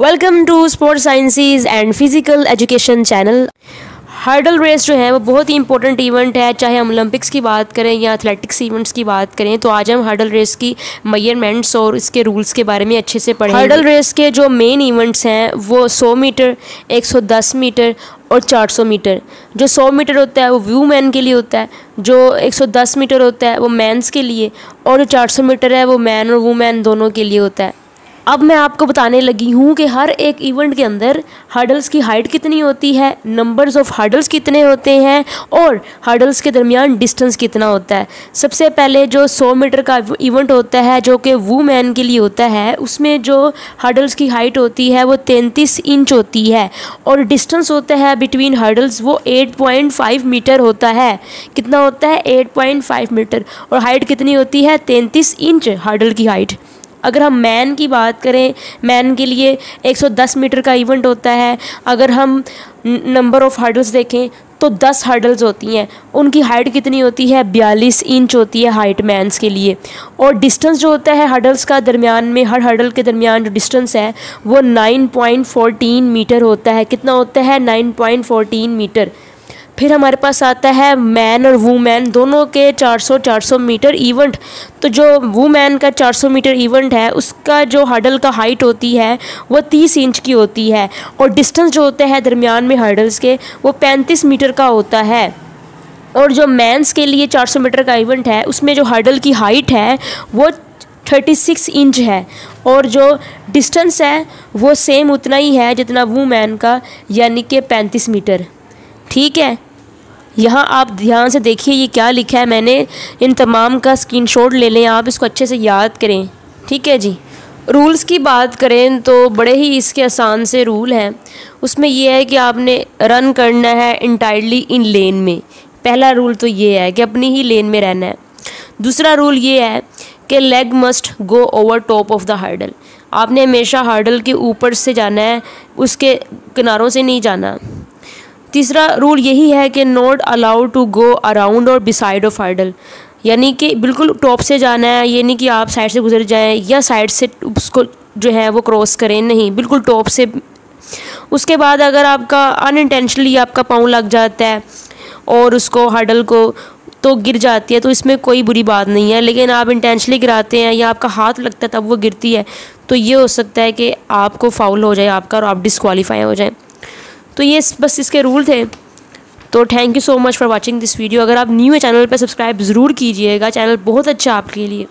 Welcome to sports sciences and physical education channel. Hurdle race जो है वो बहुत ही इंपॉर्टेंट इवेंट है, चाहे हम ओलंपिक्स की बात करें या एथलेटिक्स इवेंट्स की बात करें। तो आज हम हर्डल रेस की मेजरमेंट्स और इसके रूल्स के बारे में अच्छे से पढ़ेंगे। हर्डल रेस के जो मेन इवेंट्स हैं वो 100 मीटर, 110 मीटर और 400 मीटर। जो 100 मीटर होता है वो वुमेन के लिए होता है, जो 110 मीटर होता है वो मेंस के लिए, और जो 400 मीटर है वो मैन और वुमेन दोनों के लिए होता है। अब मैं आपको बताने लगी हूँ कि हर एक इवेंट के अंदर हर्डल्स की हाइट कितनी होती है, नंबर्स ऑफ हर्डल्स कितने होते हैं और हर्डल्स के दरमियान डिस्टेंस कितना होता है। सबसे पहले जो 100 मीटर का इवेंट होता है जो कि वुमेन के लिए होता है, उसमें जो हर्डल्स की हाइट होती है वो 33 इंच होती है और डिस्टेंस होता है बिटवीन हर्डल्स वो 8.5 मीटर होता है। कितना होता है? 8.5 मीटर। और हाइट कितनी होती है? 33 इंच हर्डल की हाइट। अगर हम मैन की बात करें, मैन के लिए 110 मीटर का इवेंट होता है। अगर हम नंबर ऑफ हर्डल्स देखें तो 10 हर्डल्स होती हैं। उनकी हाइट कितनी होती है? 42 इंच होती है हाइट मैंस के लिए। और डिस्टेंस जो होता है हर्डल्स का दरमियान में, हर हर्डल के दरमियान जो डिस्टेंस है वो 9.14 मीटर होता है। कितना होता है? 9.14 मीटर। फिर हमारे पास आता है मैन और वुमेन दोनों के 400 मीटर इवेंट। तो जो वुमेन का 400 मीटर इवेंट है उसका जो हर्डल का हाइट होती है वो 30 इंच की होती है और डिस्टेंस जो होता है दरमियान में हर्डल्स के वो 35 मीटर का होता है। और जो मेंस के लिए 400 मीटर का इवेंट है उसमें जो हर्डल की हाइट है वो 36 इंच है और जो डिस्टेंस है वो सेम उतना ही है जितना वुमेन का, यानी कि 35 मीटर। ठीक है, यहाँ आप ध्यान से देखिए ये क्या लिखा है। मैंने इन तमाम का स्क्रीनशॉट ले लें, आप इसको अच्छे से याद करें। ठीक है जी। रूल्स की बात करें तो बड़े ही इसके आसान से रूल हैं। उसमें ये है कि आपने रन करना है इंटायरली इन लेन में। पहला रूल तो ये है कि अपनी ही लेन में रहना है। दूसरा रूल ये है कि leg must go over top of the hurdle. आपने हमेशा हर्डल के ऊपर से जाना है, उसके किनारों से नहीं जाना। तीसरा रूल यही है कि not allowed to go around और बिसाइड ऑफ हर्डल, यानी कि बिल्कुल टॉप से जाना है, ये नहीं कि आप साइड से गुजर जाएं या साइड से उसको जो है वो क्रॉस करें, नहीं, बिल्कुल टॉप से। उसके बाद अगर आपका अनइंटेंशनली आपका पाँव लग जाता है और उसको हर्डल को तो गिर जाती है तो इसमें कोई बुरी बात नहीं है। लेकिन आप इंटेंशनली गिराते हैं या आपका हाथ लगता है तब वो गिरती है तो ये हो सकता है कि आपको फाउल हो जाए आपका और आप डिस्क्वालीफाई हो जाए। तो ये बस इसके रूल थे। तो thank you so much for watching this video. अगर आप न्यू है चैनल पर सब्सक्राइब ज़रूर कीजिएगा, चैनल बहुत अच्छा आपके लिए।